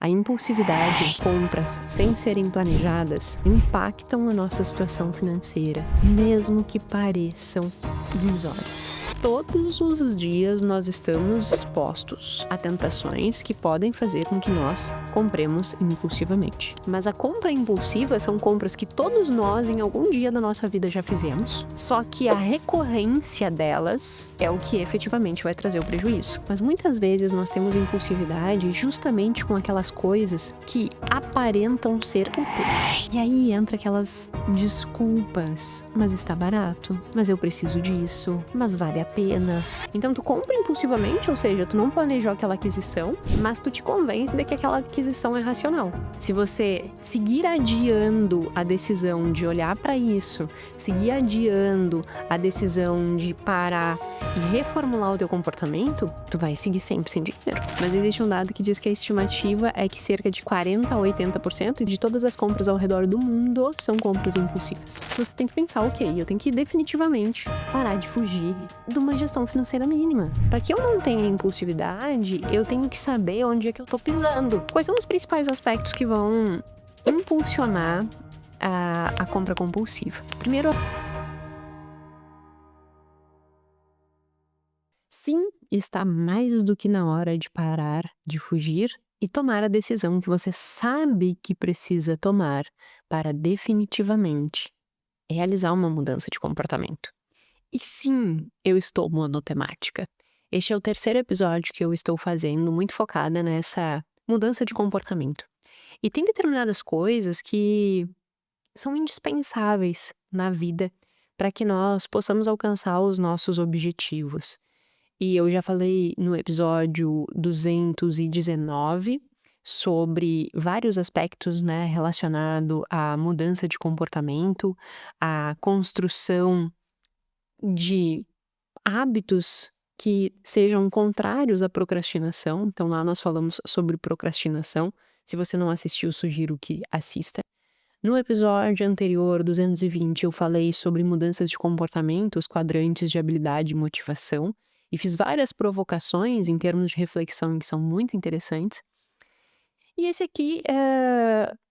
A impulsividade e compras sem serem planejadas impactam a nossa situação financeira, mesmo que pareçam irrisórias. Todos os dias nós estamos expostos a tentações que podem fazer com que nós compremos impulsivamente. Mas a compra impulsiva são compras que todos nós em algum dia da nossa vida já fizemos, só que a recorrência delas é o que efetivamente vai trazer o prejuízo. Mas muitas vezes nós temos impulsividade justamente com aquelas coisas que aparentam ser úteis. E aí entra aquelas desculpas. Mas está barato, mas eu preciso disso, mas vale a pena. Então tu compra impulsivamente, ou seja, tu não planejou aquela aquisição, mas tu te convence de que aquela aquisição é racional. Se você seguir adiando a decisão de olhar para isso, seguir adiando a decisão de parar e reformular o teu comportamento, tu vai seguir sempre sem dinheiro. Mas existe um dado que diz que a estimativa é que cerca de 40 a 80% de todas as compras ao redor do mundo são compras impulsivas. Você tem que pensar, ok, eu tenho que definitivamente parar de fugir de uma gestão financeira mínima. Para que eu não tenha impulsividade, eu tenho que saber onde é que eu tô pisando. Quais são os principais aspectos que vão impulsionar a compra compulsiva? Primeiro, sim, está mais do que na hora de parar de fugir e tomar a decisão que você sabe que precisa tomar para definitivamente realizar uma mudança de comportamento. E sim, eu estou monotemática. Este é o terceiro episódio que eu estou fazendo, muito focada nessa mudança de comportamento. E tem determinadas coisas que são indispensáveis na vida para que nós possamos alcançar os nossos objetivos. E eu já falei no episódio 219 sobre vários aspectos, né, relacionado à mudança de comportamento, à construção de hábitos que sejam contrários à procrastinação. Então lá nós falamos sobre procrastinação. Se você não assistiu, sugiro que assista. No episódio anterior, 220, eu falei sobre mudanças de comportamento, os quadrantes de habilidade e motivação, e fiz várias provocações em termos de reflexão que são muito interessantes. E esse aqui,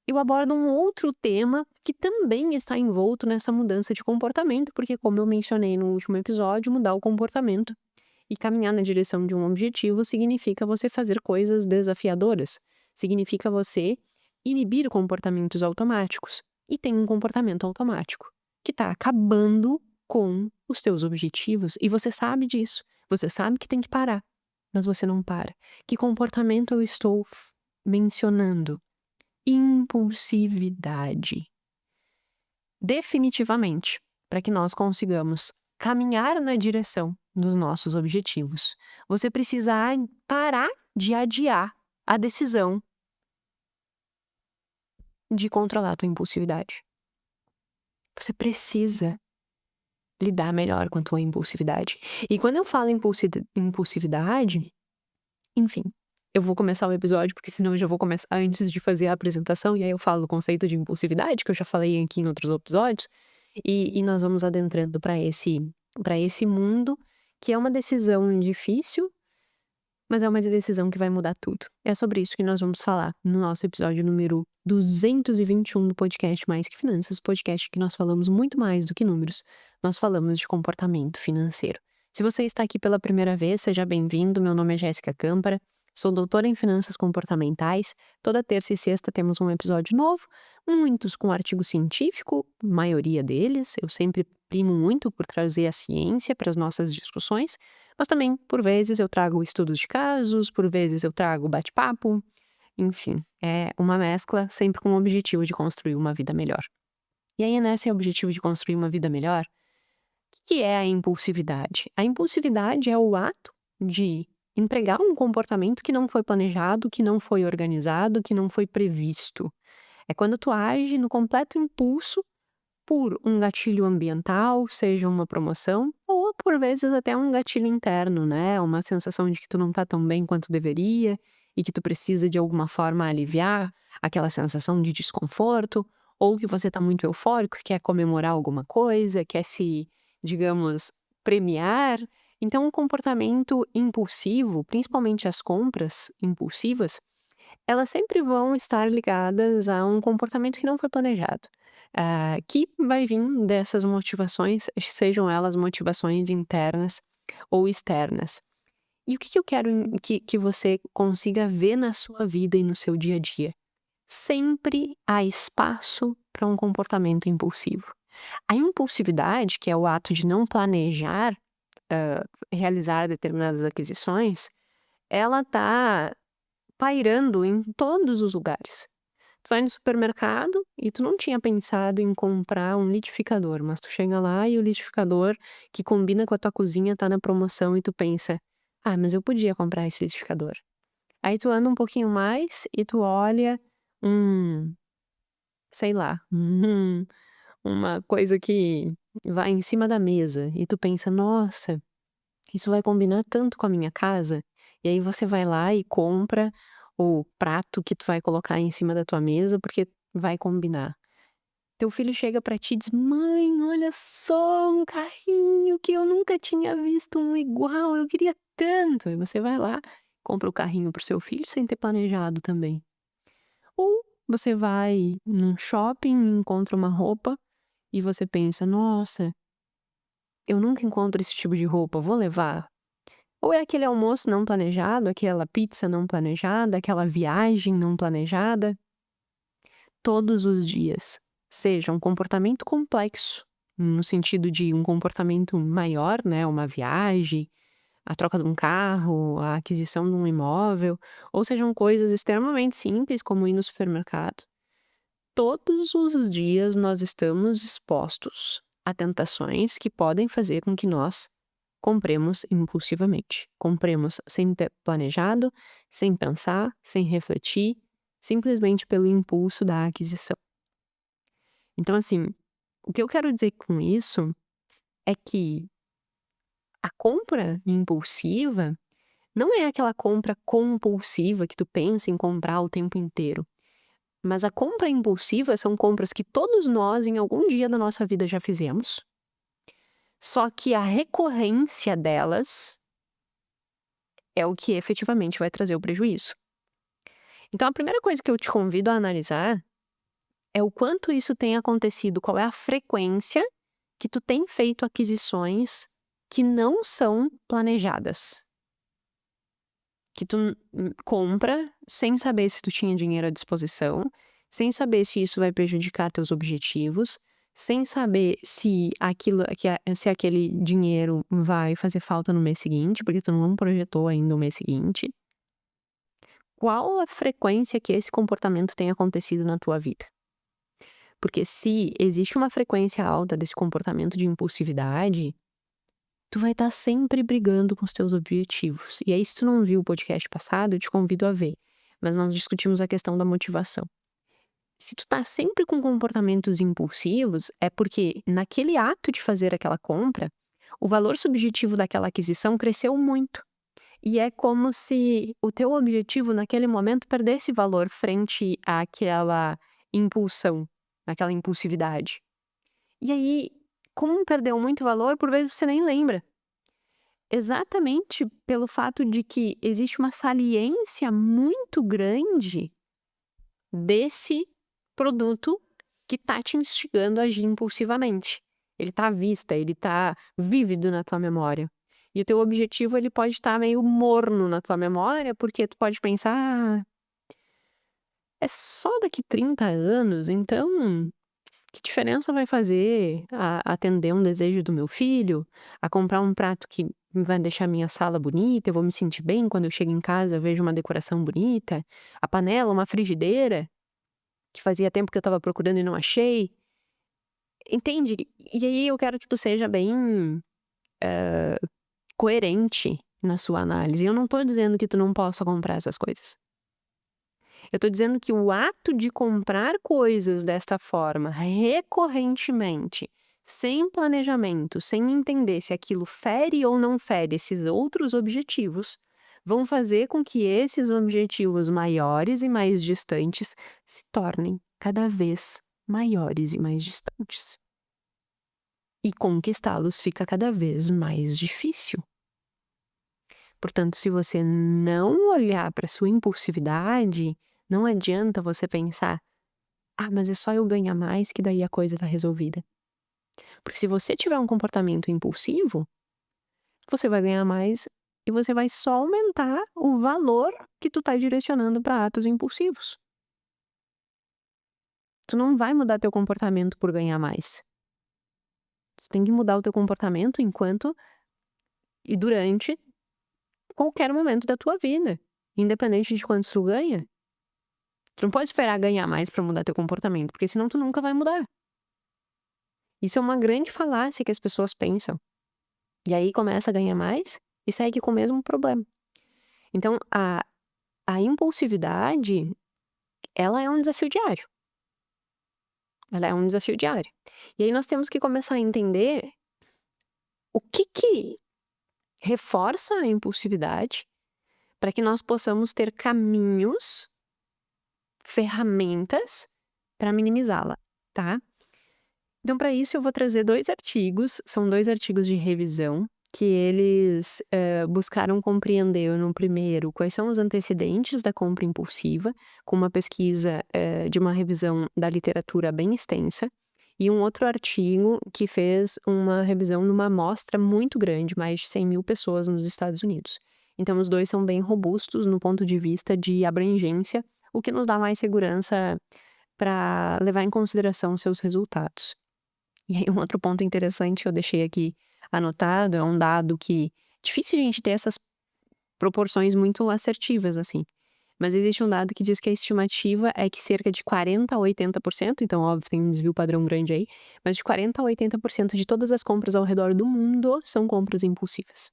eu abordo um outro tema que também está envolto nessa mudança de comportamento, porque como eu mencionei no último episódio, mudar o comportamento e caminhar na direção de um objetivo significa você fazer coisas desafiadoras, significa você inibir comportamentos automáticos. E tem um comportamento automático que está acabando com os teus objetivos e você sabe disso. Você sabe que tem que parar, mas você não para. Que comportamento eu estou mencionando? Impulsividade. Definitivamente, para que nós consigamos caminhar na direção dos nossos objetivos, você precisa parar de adiar a decisão de controlar a tua impulsividade. Você precisa lidar melhor com a tua impulsividade. E quando eu falo impulsividade, enfim, eu vou começar o episódio, porque senão eu já vou começar antes de fazer a apresentação, e aí eu falo o conceito de impulsividade, que eu já falei aqui em outros episódios, e nós vamos adentrando para esse mundo, que é uma decisão difícil, mas é uma decisão que vai mudar tudo. É sobre isso que nós vamos falar no nosso episódio número 221 do podcast Mais que Finanças, podcast que nós falamos muito mais do que números, nós falamos de comportamento financeiro. Se você está aqui pela primeira vez, seja bem-vindo, meu nome é Jéssica Câmpara, sou doutora em finanças comportamentais, toda terça e sexta temos um episódio novo, muitos com artigo científico, maioria deles, eu sempre primo muito por trazer a ciência para as nossas discussões, mas também, por vezes, eu trago estudos de casos, por vezes eu trago bate-papo, enfim, é uma mescla sempre com o objetivo de construir uma vida melhor. E aí, nesse objetivo de construir uma vida melhor, o que é a impulsividade? A impulsividade é o ato de empregar um comportamento que não foi planejado, que não foi organizado, que não foi previsto. É quando tu age no completo impulso por um gatilho ambiental, seja uma promoção, ou por vezes até um gatilho interno, né? Uma sensação de que tu não tá tão bem quanto deveria e que tu precisa de alguma forma aliviar aquela sensação de desconforto, ou que você tá muito eufórico, quer comemorar alguma coisa, quer se, digamos, premiar. Então, o comportamento impulsivo, principalmente as compras impulsivas, elas sempre vão estar ligadas a um comportamento que não foi planejado, que vai vir dessas motivações, sejam elas motivações internas ou externas. E o que eu quero que você consiga ver na sua vida e no seu dia a dia? Sempre há espaço para um comportamento impulsivo. A impulsividade, que é o ato de não planejar, realizar determinadas aquisições, ela tá pairando em todos os lugares. Tu vai no supermercado e tu não tinha pensado em comprar um liquidificador, mas tu chega lá e o liquidificador que combina com a tua cozinha tá na promoção e tu pensa: "Ah, mas eu podia comprar esse liquidificador". Aí tu anda um pouquinho mais e tu olha, um sei lá, uma coisa que vai em cima da mesa e tu pensa: "Nossa, isso vai combinar tanto com a minha casa". E aí você vai lá e compra o prato que tu vai colocar em cima da tua mesa, porque vai combinar. Teu filho chega pra ti e diz: "Mãe, olha só, um carrinho que eu nunca tinha visto um igual, eu queria tanto". Aí você vai lá, compra o carrinho para o seu filho sem ter planejado também. Ou você vai num shopping e encontra uma roupa e você pensa: "Nossa, eu nunca encontro esse tipo de roupa, vou levar". Ou é aquele almoço não planejado, aquela pizza não planejada, aquela viagem não planejada. Todos os dias. Seja um comportamento complexo, no sentido de um comportamento maior, né, uma viagem, a troca de um carro, a aquisição de um imóvel, ou sejam coisas extremamente simples, como ir no supermercado. Todos os dias nós estamos expostos a tentações que podem fazer com que nós compremos impulsivamente. Compremos sem ter planejado, sem pensar, sem refletir, simplesmente pelo impulso da aquisição. Então, assim, o que eu quero dizer com isso é que a compra impulsiva não é aquela compra compulsiva que tu pensa em comprar o tempo inteiro. Mas a compra impulsiva são compras que todos nós, em algum dia da nossa vida, já fizemos. Só que a recorrência delas é o que efetivamente vai trazer o prejuízo. Então, a primeira coisa que eu te convido a analisar é o quanto isso tem acontecido, qual é a frequência que tu tem feito aquisições que não são planejadas. Que tu compra sem saber se tu tinha dinheiro à disposição, sem saber se isso vai prejudicar teus objetivos, sem saber se se aquele dinheiro vai fazer falta no mês seguinte, porque tu não projetou ainda o mês seguinte. Qual a frequência que esse comportamento tem acontecido na tua vida? Porque se existe uma frequência alta desse comportamento de impulsividade, tu vai estar sempre brigando com os teus objetivos. E aí, se tu não viu o podcast passado, eu te convido a ver. Mas nós discutimos a questão da motivação. Se tu tá sempre com comportamentos impulsivos, é porque naquele ato de fazer aquela compra, o valor subjetivo daquela aquisição cresceu muito. E é como se o teu objetivo naquele momento perdesse valor frente àquela impulsão, àquela impulsividade. E aí, como perdeu muito valor, por vezes você nem lembra. Exatamente pelo fato de que existe uma saliência muito grande desse produto que tá te instigando a agir impulsivamente. Ele tá à vista, ele tá vívido na tua memória. E o teu objetivo, ele pode estar meio morno na tua memória, porque tu pode pensar: "Ah, é só daqui 30 anos, então que diferença vai fazer a atender um desejo do meu filho, a comprar um prato que vai deixar minha sala bonita, eu vou me sentir bem quando eu chego em casa, eu vejo uma decoração bonita, a panela, uma frigideira, que fazia tempo que eu estava procurando e não achei". Entende? E aí eu quero que tu seja bem, coerente na sua análise. Eu não tô dizendo que tu não possa comprar essas coisas. Eu tô dizendo que o ato de comprar coisas desta forma, recorrentemente, sem planejamento, sem entender se aquilo fere ou não fere esses outros objetivos, vão fazer com que esses objetivos maiores e mais distantes se tornem cada vez maiores e mais distantes. E conquistá-los fica cada vez mais difícil. Portanto, se você não olhar para sua impulsividade, Não adianta você pensar: "Ah, mas é só eu ganhar mais que daí a coisa tá resolvida". Porque se você tiver um comportamento impulsivo, você vai ganhar mais e você vai só aumentar o valor que tu tá direcionando para atos impulsivos. Tu não vai mudar teu comportamento por ganhar mais. Tu tem que mudar o teu comportamento enquanto e durante qualquer momento da tua vida, independente de quanto tu ganha. Tu não pode esperar ganhar mais pra mudar teu comportamento, porque senão tu nunca vai mudar. Isso é uma grande falácia que as pessoas pensam. E aí começa a ganhar mais e segue com o mesmo problema. Então a impulsividade, ela é um desafio diário. Ela é um desafio diário. E aí nós temos que começar a entender o que reforça a impulsividade, para que nós possamos ter caminhos, ferramentas para minimizá-la, tá? Então, para isso, eu vou trazer 2 artigos, são 2 artigos de revisão, que eles, buscaram compreender no primeiro quais são os antecedentes da compra impulsiva, com uma pesquisa, de uma revisão da literatura bem extensa, e um outro artigo que fez uma revisão numa amostra muito grande, mais de 100.000 pessoas nos Estados Unidos. Então os 2 são bem robustos no ponto de vista de abrangência, o que nos dá mais segurança para levar em consideração seus resultados. E aí um outro ponto interessante que eu deixei aqui anotado, é um dado que difícil a gente ter essas proporções muito assertivas, assim. Mas existe um dado que diz que a estimativa é que cerca de 40 a 80%, então óbvio tem um desvio padrão grande aí, mas de 40 a 80% de todas as compras ao redor do mundo são compras impulsivas.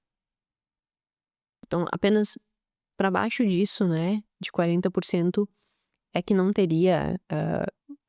Então apenas para baixo disso, né, de 40% é que não teria,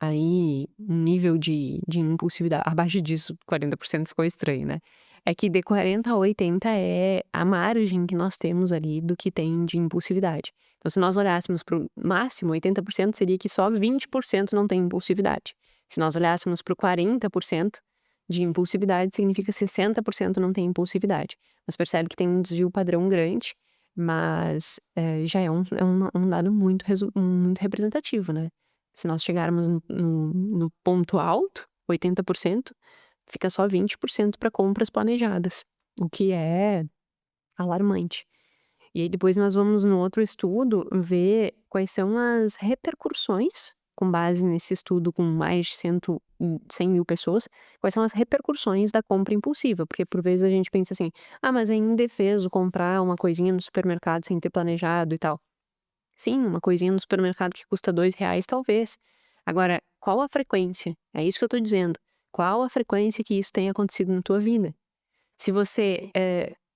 aí um nível de impulsividade abaixo disso 40% ficou estranho, né. É que de 40 a 80 é a margem que nós temos ali do que tem de impulsividade. Então se nós olhássemos para o máximo 80% seria que só 20% não tem impulsividade. Se nós olhássemos para o 40% de impulsividade significa 60% não tem impulsividade. Mas percebe que tem um desvio padrão grande, mas, já é um dado muito representativo, né. Se nós chegarmos no ponto alto, 80%, fica só 20% para compras planejadas, o que é alarmante. E aí depois nós vamos no outro estudo ver quais são as repercussões, com base nesse estudo com mais de 100.000 pessoas, quais são as repercussões da compra impulsiva, porque por vezes a gente pensa assim: "Ah, mas é indefeso comprar uma coisinha no supermercado sem ter planejado e tal". Sim, uma coisinha no supermercado que custa R$ 2 talvez. Agora, qual a frequência? É isso que eu tô dizendo. Qual a frequência que isso tem acontecido na tua vida? Se você,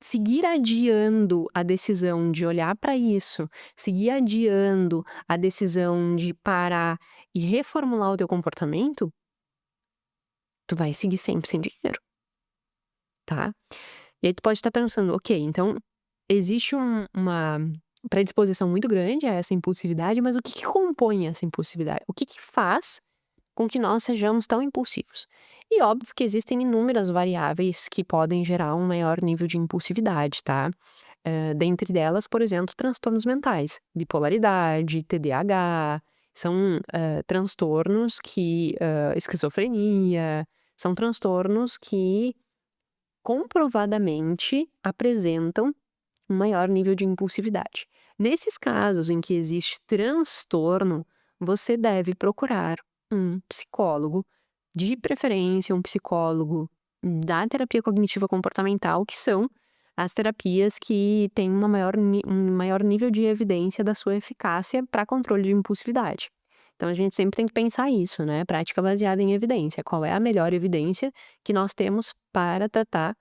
seguir adiando a decisão de olhar para isso, seguir adiando a decisão de parar e reformular o teu comportamento, tu vai seguir sempre sem dinheiro, tá? E aí tu pode estar pensando: "Ok, então existe uma predisposição muito grande a essa impulsividade, mas o que compõe essa impulsividade? O que faz com que nós sejamos tão impulsivos?". E óbvio que existem inúmeras variáveis que podem gerar um maior nível de impulsividade, tá? Dentre delas, por exemplo, transtornos mentais, bipolaridade, TDAH, são, transtornos que esquizofrenia, são transtornos que comprovadamente apresentam um maior nível de impulsividade. Nesses casos em que existe transtorno, você deve procurar um psicólogo, de preferência um psicólogo da terapia cognitiva comportamental, que são as terapias que têm um maior nível de evidência da sua eficácia para controle de impulsividade. Então a gente sempre tem que pensar isso, né? Prática baseada em evidência. Qual é a melhor evidência que nós temos para tratar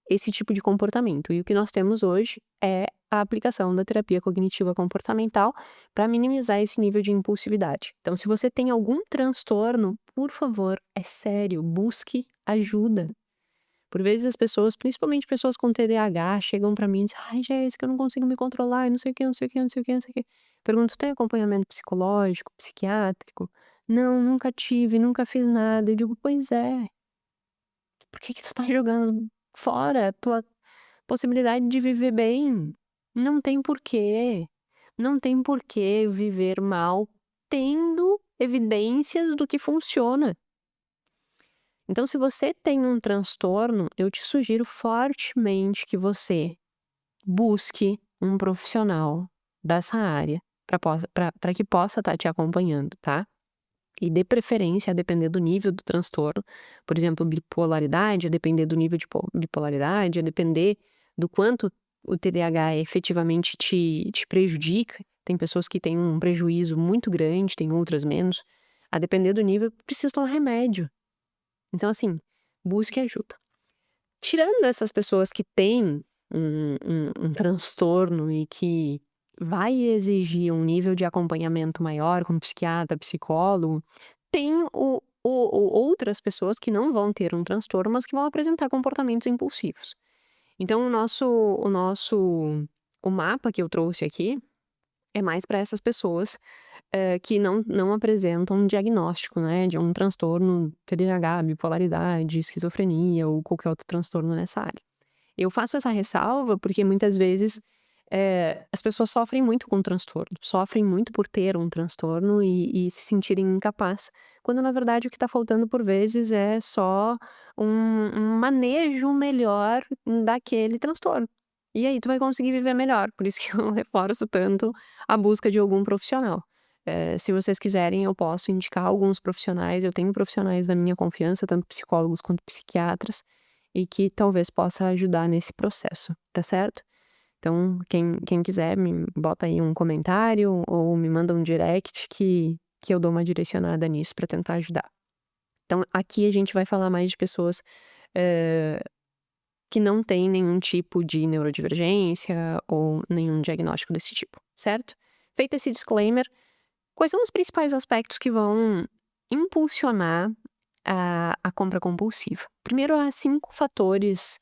esse tipo de comportamento? E o que nós temos hoje é a aplicação da terapia cognitiva comportamental para minimizar esse nível de impulsividade. Então, se você tem algum transtorno, por favor, é sério, busque ajuda. Por vezes as pessoas, principalmente pessoas com TDAH, chegam para mim e dizem: "Ai, Jéssica, eu não consigo me controlar, e não sei o que, não sei o que, não sei o que, não sei o que". Pergunto: "Tem acompanhamento psicológico, psiquiátrico?". "Não, nunca tive, nunca fiz nada". Eu digo: "Pois é, por que que tu tá jogando fora a tua possibilidade de viver bem? Não tem porquê, não tem porquê viver mal tendo evidências do que funciona. Então, se você tem um transtorno, eu te sugiro fortemente que você busque um profissional dessa área para que possa estar te acompanhando, tá? E dê preferência a depender do nível do transtorno. Por exemplo, bipolaridade, a depender do nível de bipolaridade, a depender do quanto o TDAH efetivamente te prejudica. Tem pessoas que têm um prejuízo muito grande, tem outras menos. A depender do nível, precisa tomar remédio. Então, assim, busque ajuda. Tirando essas pessoas que têm um transtorno e que vai exigir um nível de acompanhamento maior, como psiquiatra, psicólogo, tem outras pessoas que não vão ter um transtorno, mas que vão apresentar comportamentos impulsivos. Então, o mapa que eu trouxe aqui é mais para essas pessoas que não apresentam um diagnóstico, né, de um transtorno TDAH, bipolaridade, esquizofrenia ou qualquer outro transtorno nessa área. Eu faço essa ressalva porque muitas vezes as pessoas sofrem muito com o transtorno, sofrem muito por ter um transtorno e se sentirem incapaz, quando na verdade o que está faltando por vezes é só um manejo melhor daquele transtorno. E aí tu vai conseguir viver melhor, por isso que eu reforço tanto a busca de algum profissional. Se vocês quiserem, eu posso indicar alguns profissionais, eu tenho profissionais da minha confiança, tanto psicólogos quanto psiquiatras, e que talvez possa ajudar nesse processo, tá certo? Então, quem quiser, me bota aí um comentário ou me manda um direct que eu dou uma direcionada nisso pra tentar ajudar. Então, aqui a gente vai falar mais de pessoas eh, que não têm nenhum tipo de neurodivergência ou nenhum diagnóstico desse tipo, certo? Feito esse disclaimer, quais são os principais aspectos que vão impulsionar a compra compulsiva? Primeiro, há 5 fatores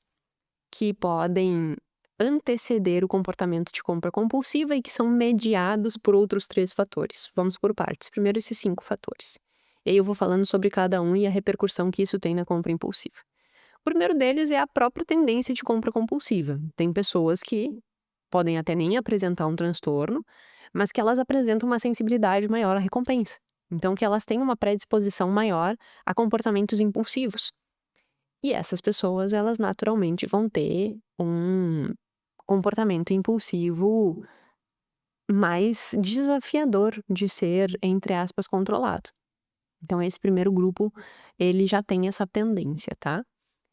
que podem anteceder o comportamento de compra compulsiva e que são mediados por outros 3 fatores. Vamos por partes. Primeiro, esses 5 fatores. E aí eu vou falando sobre cada um e a repercussão que isso tem na compra impulsiva. O primeiro deles é a própria tendência de compra compulsiva. Tem pessoas que podem até nem apresentar um transtorno, mas que elas apresentam uma sensibilidade maior à recompensa. Então, que elas têm uma predisposição maior a comportamentos impulsivos. E essas pessoas, elas naturalmente vão ter um comportamento impulsivo mais desafiador de ser, entre aspas, controlado. Então, esse primeiro grupo, ele já tem essa tendência, tá?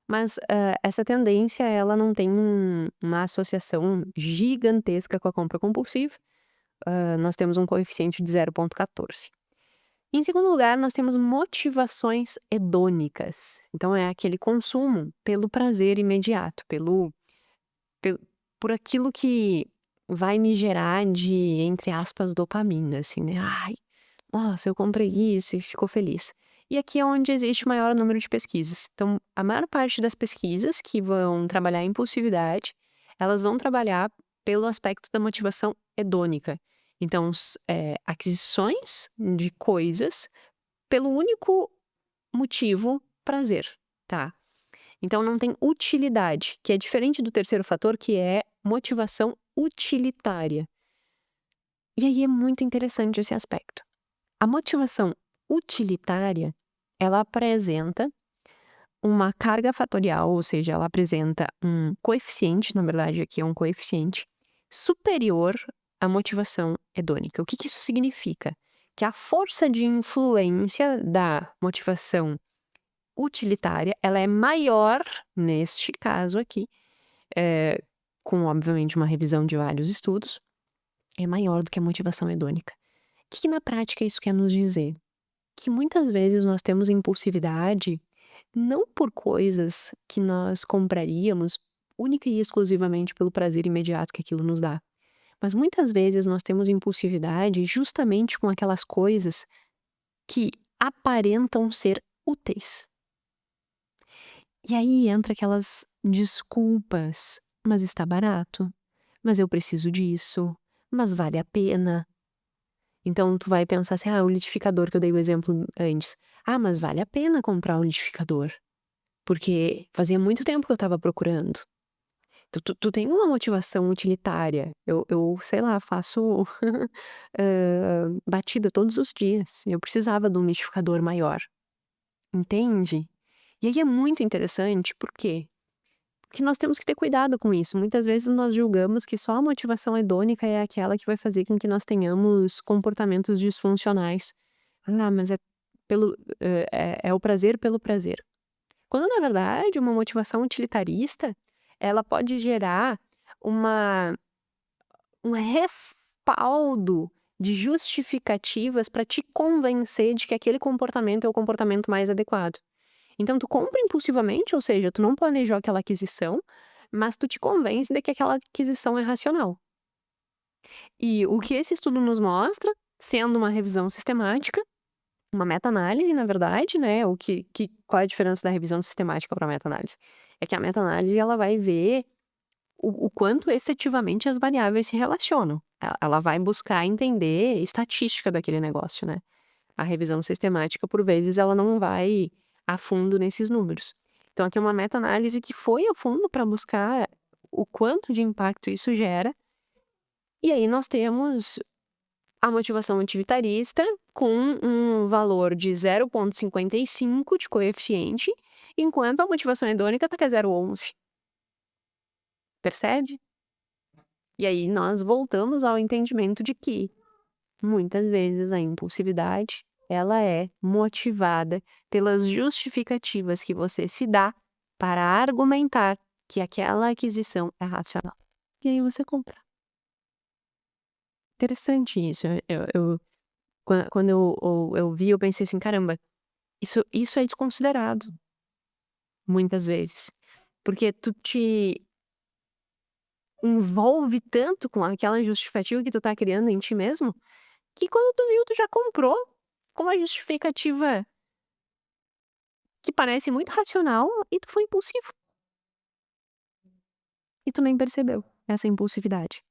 Mas essa tendência, ela não tem uma associação gigantesca com a compra compulsiva. Nós temos um coeficiente de 0,14. Em segundo lugar, nós temos motivações hedônicas. Então, é aquele consumo pelo prazer imediato, pel por aquilo que vai me gerar de, entre aspas, dopamina, assim, né? Ai, nossa, eu comprei isso e ficou feliz. E aqui é onde existe o maior número de pesquisas. Então, a maior parte das pesquisas que vão trabalhar a impulsividade, elas vão trabalhar pelo aspecto da motivação hedônica. Então, aquisições de coisas pelo único motivo prazer, tá? Então não tem utilidade, que é diferente do terceiro fator, que é motivação utilitária. E aí é muito interessante esse aspecto. A motivação utilitária, ela apresenta uma carga fatorial, ou seja, ela apresenta um coeficiente, na verdade aqui é um coeficiente, superior à motivação hedônica. O que que isso significa? Que a força de influência da motivação utilitária, ela é maior, neste caso aqui, eh, com obviamente uma revisão de vários estudos, é maior do que a motivação hedônica. O que que na prática isso quer nos dizer? Que muitas vezes nós temos impulsividade não por coisas que nós compraríamos única e exclusivamente pelo prazer imediato que aquilo nos dá. Mas muitas vezes nós temos impulsividade justamente com aquelas coisas que aparentam ser úteis. E aí entra aquelas desculpas, mas está barato, mas eu preciso disso, mas vale a pena. Então tu vai pensar assim, o liquidificador que eu dei o exemplo antes. Mas vale a pena comprar um liquidificador, porque fazia muito tempo que eu estava procurando. Tu tem uma motivação utilitária. Eu sei lá, faço batida todos os dias. Eu precisava de um liquidificador maior, entende? E aí é muito interessante, por quê? Porque nós temos que ter cuidado com isso. Muitas vezes nós julgamos que só a motivação hedônica é aquela que vai fazer com que nós tenhamos comportamentos disfuncionais. Ah, mas é é o prazer pelo prazer. Quando na verdade uma motivação utilitarista, ela pode gerar uma um respaldo de justificativas para te convencer de que aquele comportamento é o comportamento mais adequado. Então tu compra impulsivamente, ou seja, tu não planejou aquela aquisição, mas tu te convence de que aquela aquisição é racional. E o que esse estudo nos mostra, sendo uma revisão sistemática, uma meta-análise, na verdade, né, qual é a diferença da revisão sistemática para a meta-análise? É que a meta-análise ela vai ver o quanto efetivamente as variáveis se relacionam. Ela vai buscar entender estatística daquele negócio, né. A revisão sistemática, por vezes, ela não vai a fundo nesses números. Então aqui é uma meta-análise que foi a fundo para buscar o quanto de impacto isso gera, e aí nós temos a motivação utilitarista com um valor de 0,55 de coeficiente, enquanto a motivação hedônica tá com 0,11. Percebe? E aí nós voltamos ao entendimento de que, muitas vezes, a impulsividade, ela é motivada pelas justificativas que você se dá para argumentar que aquela aquisição é racional. E aí você compra. Interessante isso. Quando eu vi, eu pensei assim: "Caramba, isso é desconsiderado", muitas vezes. Porque tu te envolve tanto com aquela justificativa que tu tá criando em ti mesmo, que quando tu viu, tu já comprou com uma justificativa que parece muito racional e tu foi impulsivo. E tu nem percebeu essa impulsividade.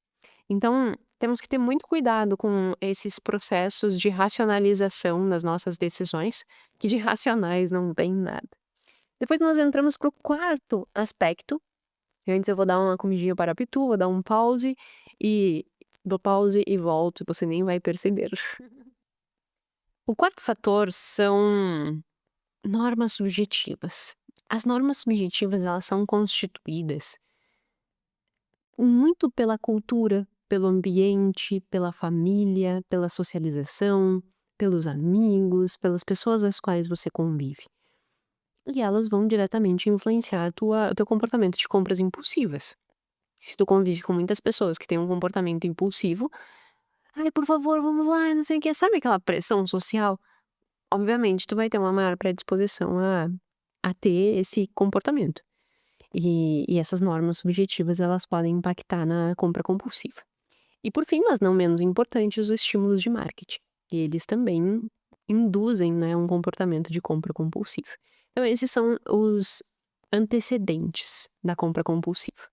Então, temos que ter muito cuidado com esses processos de racionalização das nossas decisões, que de racionais não tem nada. Depois nós entramos para o quarto aspecto. Antes eu vou dar uma comidinha para a Pitu, vou dar um pause e dou pause e volto, você nem vai perceber. O quarto fator são normas subjetivas. As normas subjetivas, elas são constituídas muito pela cultura, pelo ambiente, pela família, pela socialização, pelos amigos, pelas pessoas às quais você convive. E elas vão diretamente influenciar o teu comportamento de compras impulsivas. Se tu convive com muitas pessoas que têm um comportamento impulsivo, "Ai, por favor, vamos lá, não sei o quê", sabe aquela pressão social? Obviamente, tu vai ter uma maior predisposição a ter esse comportamento. E essas normas subjetivas, elas podem impactar na compra compulsiva. E por fim, mas não menos importante, os estímulos de marketing. Eles também induzem, né, um comportamento de compra compulsiva. Então esses são os antecedentes da compra compulsiva.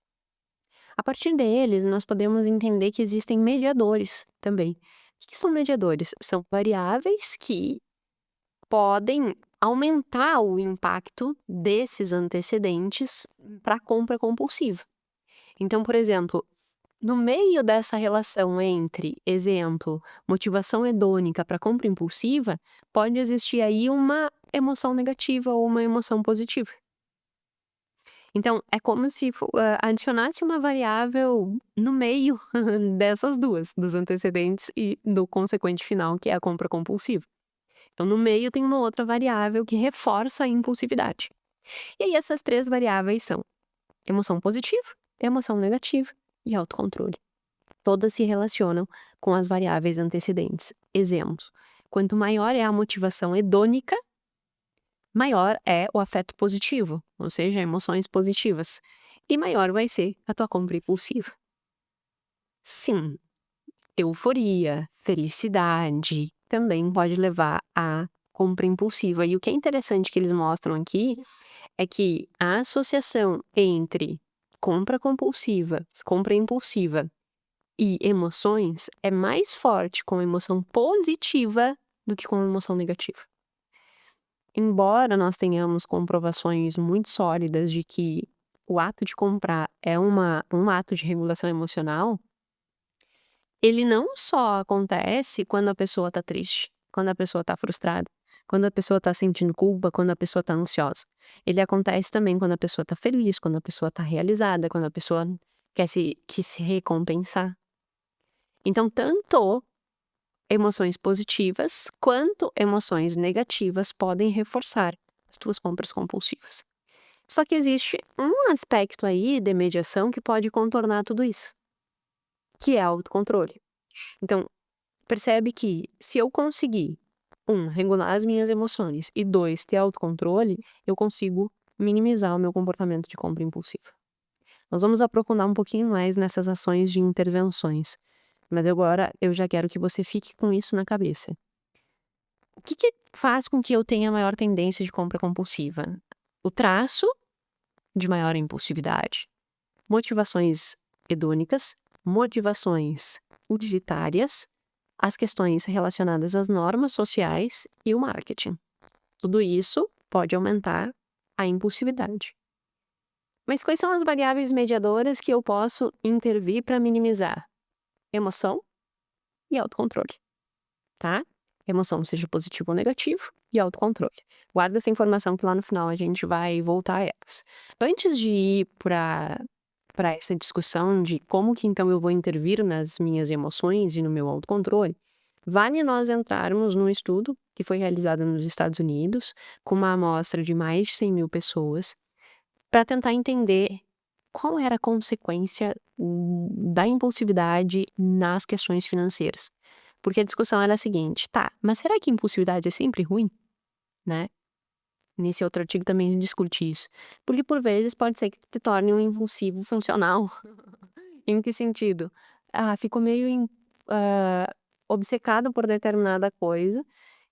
A partir deles, nós podemos entender que existem mediadores também. O que são mediadores? São variáveis que podem aumentar o impacto desses antecedentes para a compra compulsiva. Então, por exemplo, no meio dessa relação entre, exemplo, motivação hedônica para compra impulsiva, pode existir aí uma emoção negativa ou uma emoção positiva. Então, é como se adicionasse uma variável no meio dessas duas, dos antecedentes e do consequente final, que é a compra compulsiva. Então, no meio tem uma outra variável que reforça a impulsividade. E aí, essas três variáveis são emoção positiva, emoção negativa e autocontrole. Todas se relacionam com as variáveis antecedentes. Exemplo: quanto maior é a motivação hedônica, maior é o afeto positivo, ou seja, emoções positivas, e maior vai ser a tua compra impulsiva. Sim, euforia, felicidade também pode levar à compra impulsiva. E o que é interessante que eles mostram aqui é que a associação entre compra impulsiva e emoções é mais forte com emoção positiva do que com emoção negativa. Embora nós tenhamos comprovações muito sólidas de que o ato de comprar é um ato de regulação emocional, ele não só acontece quando a pessoa tá triste, quando a pessoa tá frustrada, quando a pessoa tá sentindo culpa, quando a pessoa tá ansiosa. Ele acontece também quando a pessoa tá feliz, quando a pessoa tá realizada, quando a pessoa quer se recompensar. Então, tanto emoções positivas quanto emoções negativas podem reforçar as tuas compras compulsivas. Só que existe um aspecto aí de mediação que pode contornar tudo isso, que é autocontrole. Então, percebe que se eu conseguir, regular as minhas emoções e 2, ter autocontrole, eu consigo minimizar o meu comportamento de compra impulsiva. Nós vamos aprofundar um pouquinho mais nessas ações de intervenções, mas agora eu já quero que você fique com isso na cabeça. O que faz com que eu tenha maior tendência de compra compulsiva? O traço de maior impulsividade, motivações hedônicas, motivações utilitárias, as questões relacionadas às normas sociais e o marketing. Tudo isso pode aumentar a impulsividade. Mas quais são as variáveis mediadoras que eu posso intervir para minimizar? Emoção e autocontrole, tá? Emoção, seja positivo ou negativo, e autocontrole. Guarda essa informação que lá no final a gente vai voltar a elas. Antes de ir para essa discussão de como que então eu vou intervir nas minhas emoções e no meu autocontrole, vale nós entrarmos num estudo que foi realizado nos Estados Unidos, com uma amostra de mais de 100 mil pessoas, para tentar entender qual era a consequência da impulsividade nas questões financeiras. Porque a discussão era a seguinte, tá, mas será que impulsividade é sempre ruim? Né? Nesse outro artigo também discute isso. Porque por vezes pode ser que tu te torne um impulsivo funcional. Em que sentido? Fico meio obcecado por determinada coisa,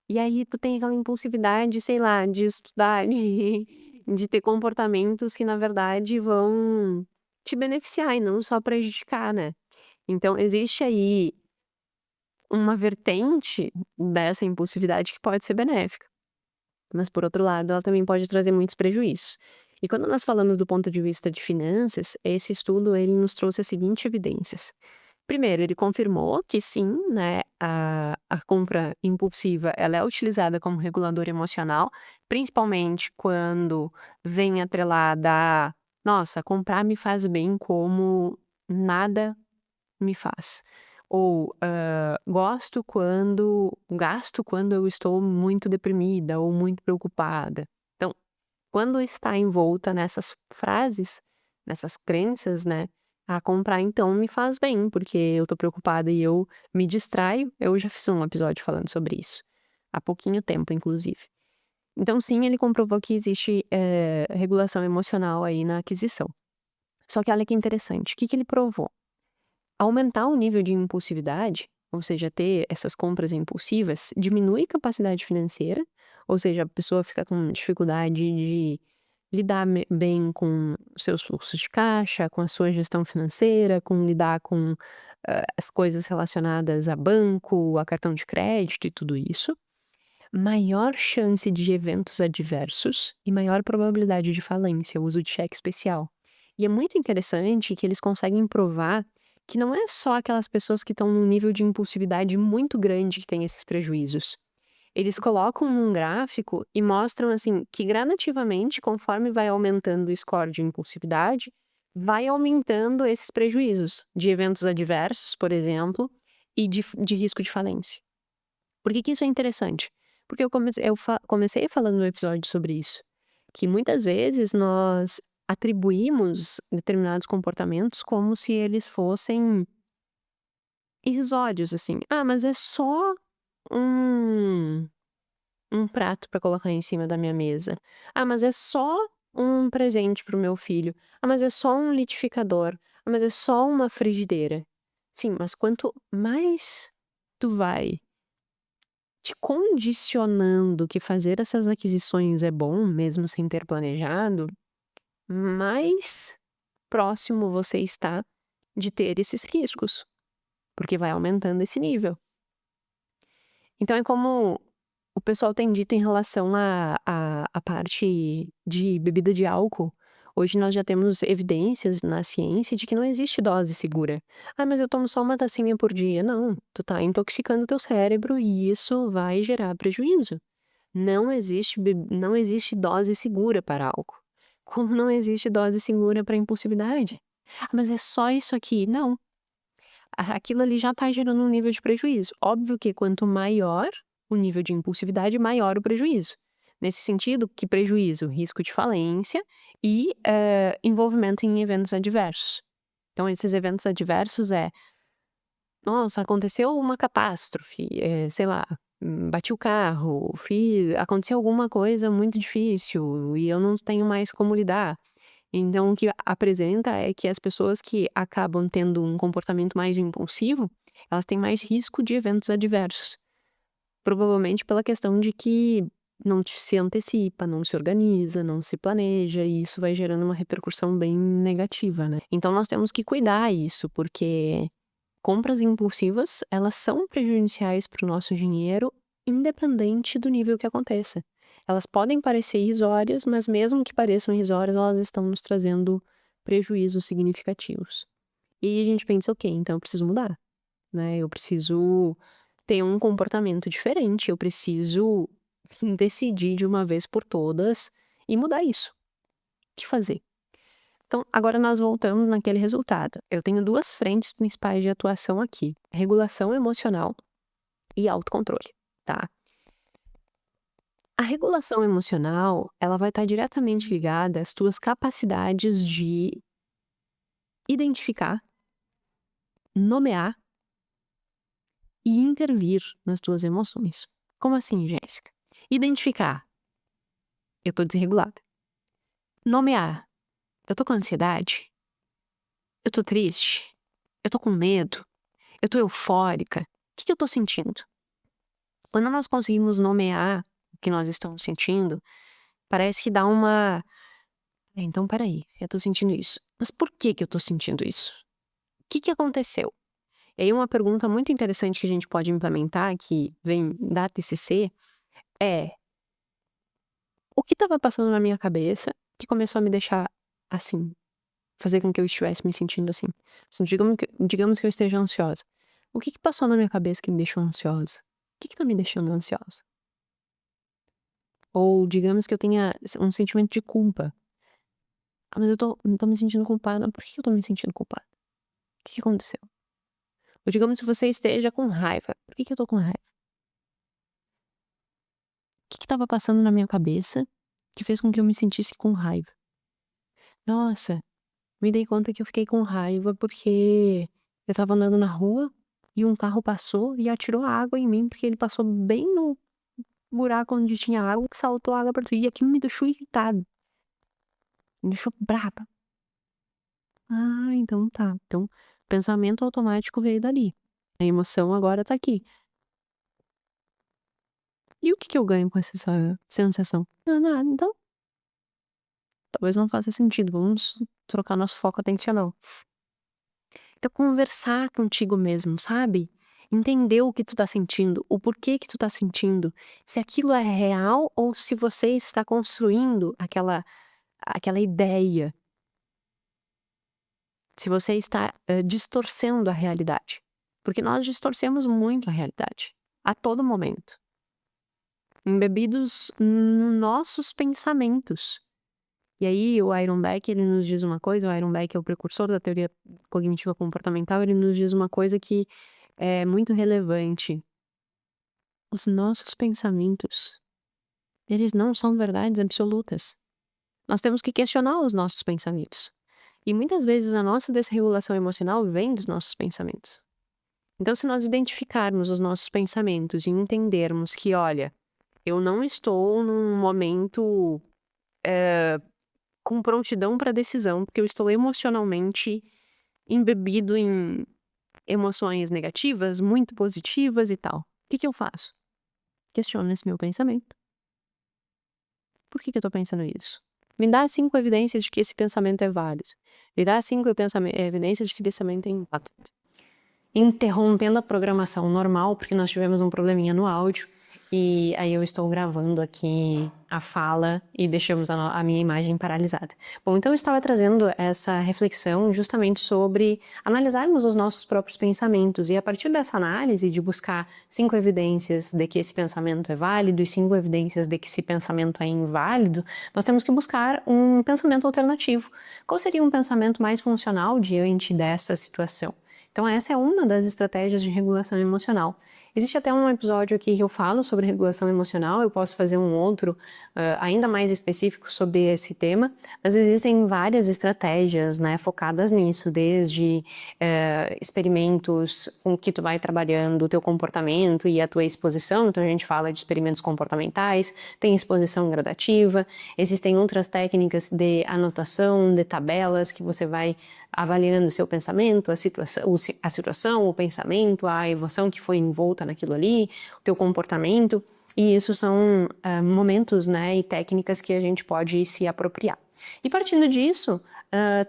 e aí tu tem aquela impulsividade, sei lá, de estudar, de ter comportamentos que na verdade vão te beneficiar e não só prejudicar, né. Então existe aí uma vertente dessa impulsividade que pode ser benéfica, mas por outro lado ela também pode trazer muitos prejuízos. E quando nós falamos do ponto de vista de finanças, esse estudo ele nos trouxe as seguintes evidências. Primeiro, ele confirmou que sim, né, a compra impulsiva, ela é utilizada como regulador emocional, principalmente quando vem atrelada a: "Nossa, comprar me faz bem como nada me faz", ou, gasto quando eu estou muito deprimida ou muito preocupada. Então, quando está envolta nessas frases, nessas crenças, né, comprar então me faz bem, porque eu tô preocupada e eu me distraio. Eu já fiz um episódio falando sobre isso, há pouquinho tempo inclusive. Então sim, ele comprovou que existe, regulação emocional aí na aquisição. Só que olha que interessante, o que que ele provou? Aumentar o nível de impulsividade, ou seja, ter essas compras impulsivas, diminui capacidade financeira, ou seja, a pessoa fica com dificuldade de lidar bem com seus fluxos de caixa, com a sua gestão financeira, com lidar com as coisas relacionadas a banco, a cartão de crédito e tudo isso. Maior chance de eventos adversos e maior probabilidade de falência, o uso de cheque especial. E é muito interessante que eles conseguem provar que não é só aquelas pessoas que estão num nível de impulsividade muito grande que têm esses prejuízos. Eles colocam num gráfico e mostram assim que gradativamente, conforme vai aumentando o score de impulsividade, vai aumentando esses prejuízos de eventos adversos, por exemplo, e de risco de falência. Por que que isso é interessante? Porque eu comecei falando no episódio sobre isso, que muitas vezes nós atribuímos determinados comportamentos como se eles fossem irrisórios, assim. Mas é só um prato para colocar em cima da minha mesa. Mas é só um presente para o meu filho. Mas é só um liquidificador. Mas é só uma frigideira. Sim, mas quanto mais tu vai te condicionando que fazer essas aquisições é bom, mesmo sem ter planejado, mais próximo você está de ter esses riscos, porque vai aumentando esse nível. Então é como o pessoal tem dito em relação à parte de bebida de álcool. Hoje nós já temos evidências na ciência de que não existe dose segura. Ah, mas eu tomo só uma tacinha por dia. Não, tu tá intoxicando teu cérebro e isso vai gerar prejuízo. Não existe dose segura para álcool. Como não existe dose segura para impulsividade? Ah, mas é só isso aqui. Não. Aquilo ali já tá gerando um nível de prejuízo. Óbvio que quanto maior o nível de impulsividade, maior o prejuízo. Nesse sentido, que prejuízo? Risco de falência e envolvimento em eventos adversos. Então, esses eventos adversos nossa, aconteceu uma catástrofe, sei lá, bati o carro, aconteceu alguma coisa muito difícil e eu não tenho mais como lidar. Então o que apresenta é que as pessoas que acabam tendo um comportamento mais impulsivo, elas têm mais risco de eventos adversos. Provavelmente pela questão de que não se antecipa, não se organiza, não se planeja, e isso vai gerando uma repercussão bem negativa, né. Então nós temos que cuidar isso, porque compras impulsivas, elas são prejudiciais para o nosso dinheiro, independente do nível que aconteça. Elas podem parecer irrisórias, mas mesmo que pareçam irrisórias, elas estão nos trazendo prejuízos significativos. E aí a gente pensa: "Ok, então eu preciso mudar, né, eu preciso ter um comportamento diferente, eu preciso decidir de uma vez por todas e mudar isso. O que fazer?". Então, agora nós voltamos naquele resultado. Eu tenho 2 frentes principais de atuação aqui: regulação emocional e autocontrole, tá? A regulação emocional, ela vai estar diretamente ligada às tuas capacidades de identificar, nomear e intervir nas tuas emoções. Como assim, Jéssica? Identificar: eu tô desregulada. Nomear: eu tô com ansiedade? Eu tô triste? Eu tô com medo? Eu tô eufórica? O que que eu tô sentindo? Quando nós conseguimos nomear o que nós estamos sentindo, parece que dá uma: então espera aí, eu tô sentindo isso. Mas por que que eu tô sentindo isso? O que que aconteceu?". E aí uma pergunta muito interessante que a gente pode implementar, que vem da TCC, é: o que estava passando na minha cabeça que começou a me deixar assim, fazer com que eu estivesse me sentindo assim? Assim, digamos que eu esteja ansiosa. O que que passou na minha cabeça que me deixou ansiosa? O que que tá me deixando ansiosa? Ou digamos que eu tenha um sentimento de culpa. Ah, mas eu tô me sentindo culpada. Por que eu tô me sentindo culpada? O que que aconteceu? Ou digamos que você esteja com raiva. Por que que eu tô com raiva? O que que estava passando na minha cabeça que fez com que eu me sentisse com raiva? Nossa, me dei conta que eu fiquei com raiva porque eu estava andando na rua e um carro passou e atirou água em mim, porque ele passou bem no buraco onde tinha água, que saltou água pra tudo. E aquilo me deixou irritada, me deixou braba. Ah, então tá. Então, pensamento automático veio dali. A emoção agora tá aqui. E o que que eu ganho com essa sensação? Ah, nada. Então, talvez não faça sentido. Vamos trocar nosso foco atencional. Então, conversar contigo mesmo, sabe? Entender o que tu tá sentindo, o porquê que tu tá sentindo, se aquilo é real ou se você está construindo aquela ideia, se você está distorcendo a realidade. Porque nós distorcemos muito a realidade, a todo momento, embebidos nos nossos pensamentos. E aí o Iron Beck, ele nos diz uma coisa, o Iron Beck é o precursor da teoria cognitiva comportamental, ele nos diz uma coisa que é muito relevante. Os nossos pensamentos, eles não são verdades absolutas. Nós temos que questionar os nossos pensamentos. E muitas vezes a nossa desregulação emocional vem dos nossos pensamentos. Então, se nós identificarmos os nossos pensamentos e entendermos que, olha, eu não estou num momento com prontidão para decisão, porque eu estou emocionalmente embebido em emoções negativas, muito positivas e tal. O que que eu faço? Questiono esse meu pensamento. Por que que eu tô pensando isso? Me dá 5 evidências de que esse pensamento é válido. Me dá 5 evidências de que esse pensamento é impactante. Interrompendo a programação normal, porque nós tivemos um probleminha no áudio, e aí eu estou gravando aqui a fala e deixamos a minha imagem paralisada. Bom, então eu estava trazendo essa reflexão justamente sobre analisarmos os nossos próprios pensamentos e a partir dessa análise de buscar 5 evidências de que esse pensamento é válido e 5 evidências de que esse pensamento é inválido, nós temos que buscar um pensamento alternativo. Qual seria um pensamento mais funcional diante dessa situação? Então essa é uma das estratégias de regulação emocional. Existe até um episódio aqui que eu falo sobre regulação emocional, eu posso fazer um outro ainda mais específico sobre esse tema, mas existem várias estratégias, né, focadas nisso, desde experimentos com que tu vai trabalhando o teu comportamento e a tua exposição, então a gente fala de experimentos comportamentais, tem exposição gradativa, existem outras técnicas de anotação, de tabelas que você vai avaliando o seu pensamento, a situação, o pensamento, a emoção que foi envolta naquilo ali, o teu comportamento, e isso são momentos, né, e técnicas que a gente pode se apropriar. E partindo disso,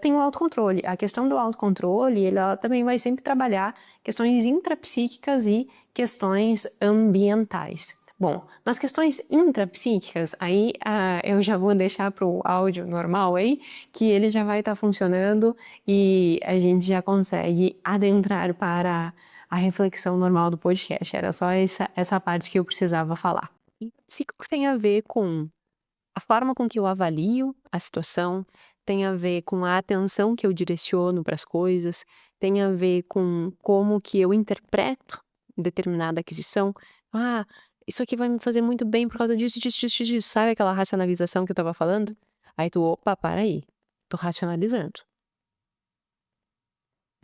tem o autocontrole. A questão do autocontrole, ela também vai sempre trabalhar questões intrapsíquicas e questões ambientais. Bom, nas questões intrapsíquicas, aí eu já vou deixar para o áudio normal aí, que ele já vai estar funcionando e a gente já consegue adentrar para a reflexão normal do podcast. Era só essa parte que eu precisava falar. E psíquico tem a ver com a forma com que eu avalio a situação, tem a ver com a atenção que eu direciono para as coisas, tem a ver com como que eu interpreto determinada aquisição. Ah, isso aqui vai me fazer muito bem por causa disso, disso, disso, disso. Sabe aquela racionalização que eu estava falando? Aí tu, opa, para aí. Tô racionalizando.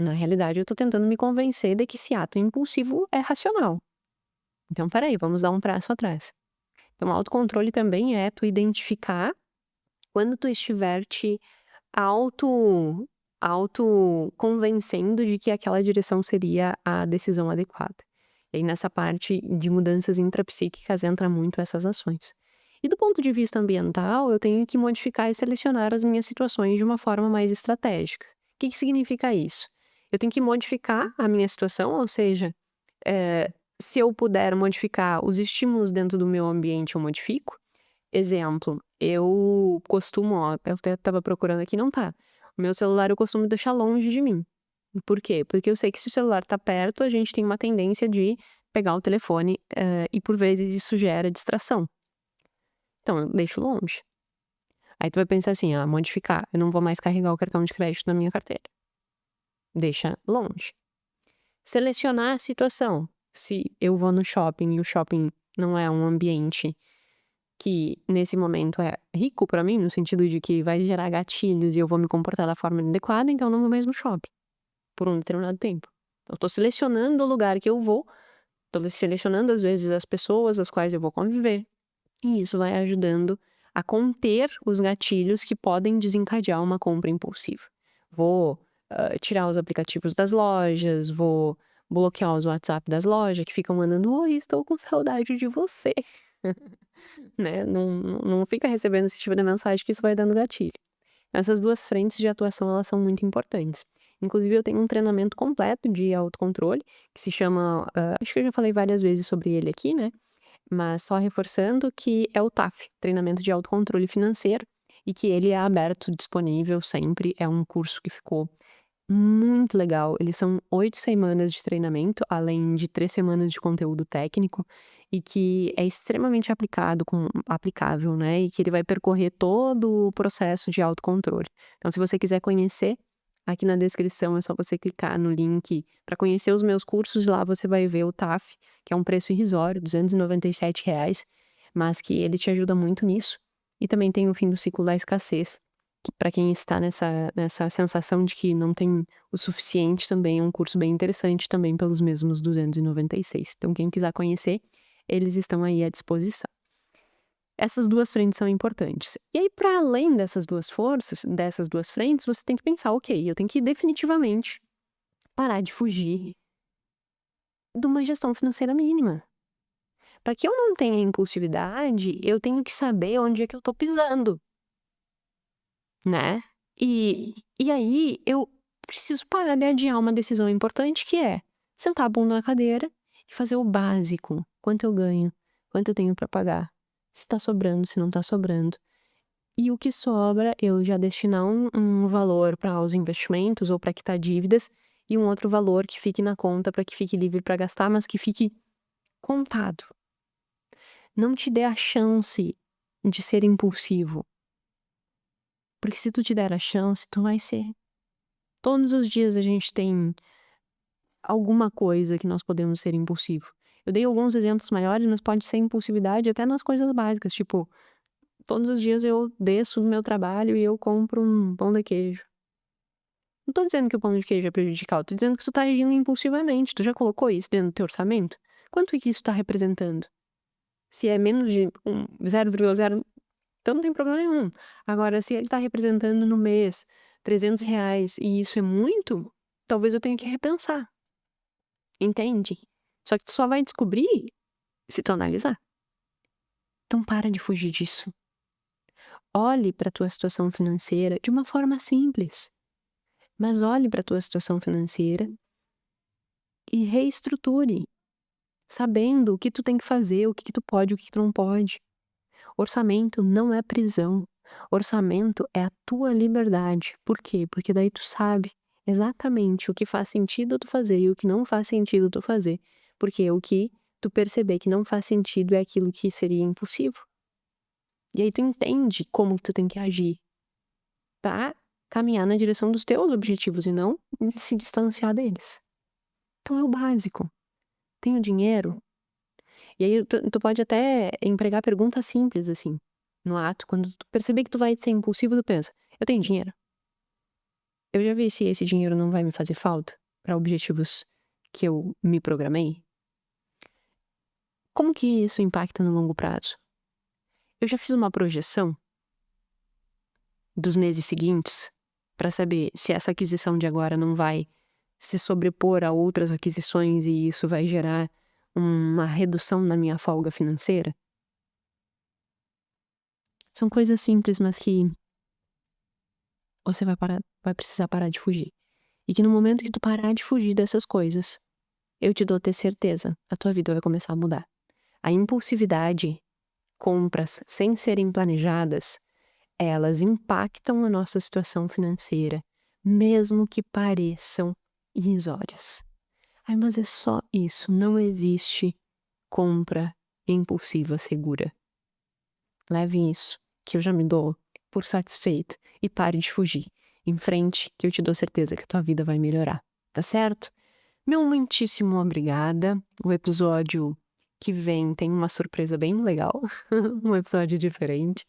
Na realidade, eu tô tentando me convencer de que esse ato impulsivo é racional. Então, peraí, vamos dar um passo atrás. Então, autocontrole também é tu identificar quando tu estiver te auto convencendo de que aquela direção seria a decisão adequada. E aí, nessa parte de mudanças intrapsíquicas, entra muito essas ações. E do ponto de vista ambiental, eu tenho que modificar e selecionar as minhas situações de uma forma mais estratégica. O que que significa isso? Eu tenho que modificar a minha situação, ou seja, se eu puder modificar os estímulos dentro do meu ambiente, eu modifico. Exemplo, eu costumo, ó, eu até estava procurando aqui, não tá. O meu celular eu costumo deixar longe de mim. Por quê? Porque eu sei que se o celular tá perto, a gente tem uma tendência de pegar o telefone, e por vezes isso gera distração. Então eu deixo longe. Aí tu vai pensar assim: "Ah, modificar, eu não vou mais carregar o cartão de crédito na minha carteira". Deixa longe. Selecionar a situação. Se eu vou no shopping e o shopping não é um ambiente que nesse momento é rico pra mim, no sentido de que vai gerar gatilhos e eu vou me comportar da forma adequada, então não vou mais no shopping, por um determinado tempo. Então eu tô selecionando o lugar que eu vou, tô selecionando às vezes as pessoas as quais eu vou conviver, e isso vai ajudando a conter os gatilhos que podem desencadear uma compra impulsiva. Vou, tirar os aplicativos das lojas, vou bloquear os WhatsApp das lojas que ficam mandando: "Oi, estou com saudade de você". Né, não fica recebendo esse tipo de mensagem que isso vai dando gatilho. Essas 2 frentes de atuação, elas são muito importantes. Inclusive eu tenho um treinamento completo de autocontrole, que se chama, acho que eu já falei várias vezes sobre ele aqui, né, mas só reforçando que é o TAF, Treinamento de Autocontrole Financeiro, e que ele é aberto, disponível sempre, é um curso que ficou muito legal. Eles são 8 semanas de treinamento, além de 3 semanas de conteúdo técnico, e que é extremamente aplicável, né, e que ele vai percorrer todo o processo de autocontrole. Então se você quiser conhecer, aqui na descrição é só você clicar no link para conhecer os meus cursos, lá você vai ver o TAF, que é um preço irrisório, R$ 297, mas que ele te ajuda muito nisso. E também tem o Fim do Ciclo da Escassez, que para quem está nessa sensação de que não tem o suficiente, também é um curso bem interessante, também pelos mesmos 296. Então quem quiser conhecer, eles estão aí à disposição. Essas 2 frentes são importantes. E aí para além dessas 2 frentes, você tem que pensar: "Ok, eu tenho que definitivamente parar de fugir de uma gestão financeira mínima". Para que eu não tenha impulsividade, eu tenho que saber onde é que eu tô pisando. Né. E aí eu preciso parar de adiar uma decisão importante que é sentar a bunda na cadeira e fazer o básico. Quanto eu ganho? quanto eu tenho pra pagar, se tá sobrando, se não tá sobrando. E o que sobra, eu já destinar um valor para os investimentos ou para quitar dívidas e um outro valor que fique na conta para que fique livre para gastar, mas que fique contado. Não te dê a chance de ser impulsivo, porque se tu te der a chance, tu vai ser. Todos os dias a gente tem alguma coisa que nós podemos ser impulsivo. Eu dei alguns exemplos maiores, mas pode ser impulsividade até nas coisas básicas, tipo, todos os dias eu desço do meu trabalho e eu compro um pão de queijo. Não tô dizendo que o pão de queijo é prejudicial, tô dizendo que tu tá agindo impulsivamente. Tu já colocou isso dentro do teu orçamento? Quanto é que isso tá representando? Se é menos de 0,0, então não tem problema nenhum. Agora, se ele tá representando no mês R$ 300 e isso é muito, talvez eu tenha que repensar, entende? Só que tu só vai descobrir se tu analisar. Então para de fugir disso. Olhe pra tua situação financeira de uma forma simples, mas olhe pra tua situação financeira e reestruture, sabendo o que tu tem que fazer, o que tu pode, o que tu não pode. Orçamento não é prisão. Orçamento é a tua liberdade. Por quê? Porque daí tu sabe exatamente o que faz sentido tu fazer e o que não faz sentido tu fazer. Porque o que tu perceber que não faz sentido é aquilo que seria impulsivo. E aí tu entende como que tu tem que agir pra caminhar na direção dos teus objetivos e não se distanciar deles. Então é o básico. Tenho dinheiro? E aí tu pode até empregar perguntas simples, assim, no ato. Quando tu perceber que tu vai ser impulsivo, tu pensa: "Eu tenho dinheiro? Eu já vi se esse dinheiro não vai me fazer falta para objetivos que eu me programei? Como que isso impacta no longo prazo? Eu já fiz uma projeção dos meses seguintes para saber se essa aquisição de agora não vai se sobrepor a outras aquisições e isso vai gerar uma redução na minha folga financeira?" São coisas simples, mas que você vai precisar parar de fugir. E que no momento que tu parar de fugir dessas coisas, eu te dou ter certeza, a tua vida vai começar a mudar. A impulsividade, compras sem serem planejadas, elas impactam a nossa situação financeira, mesmo que pareçam irrisórias. Ai, mas é só isso, não existe compra impulsiva segura. Leve isso, que eu já me dou por satisfeita e pare de fugir. Em frente, que eu te dou certeza que a tua vida vai melhorar, tá certo? Meu muitíssimo obrigada. O episódio que vem tem uma surpresa bem legal, um episódio diferente.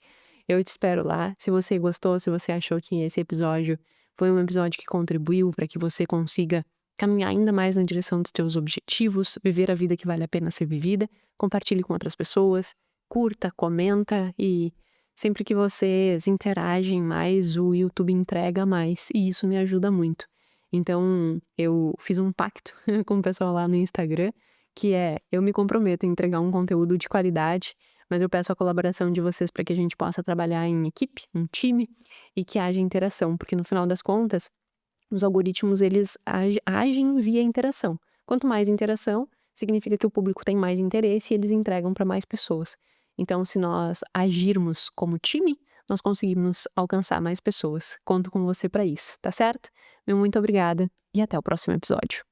Eu te espero lá. Se você gostou, se você achou que esse episódio foi um episódio que contribuiu para que você consiga caminhar ainda mais na direção dos teus objetivos, viver a vida que vale a pena ser vivida, compartilhe com outras pessoas, curta, comenta e sempre que vocês interagem mais, o YouTube entrega mais e isso me ajuda muito. Então, eu fiz um pacto com o pessoal lá no Instagram, que é, eu me comprometo a entregar um conteúdo de qualidade, mas eu peço a colaboração de vocês para que a gente possa trabalhar em equipe, um time, e que haja interação, porque no final das contas, os algoritmos eles agem via interação. Quanto mais interação, significa que o público tem mais interesse e eles entregam para mais pessoas. Então, se nós agirmos como time, nós conseguimos alcançar mais pessoas. Conto com você para isso, tá certo? Meu muito obrigada e até o próximo episódio.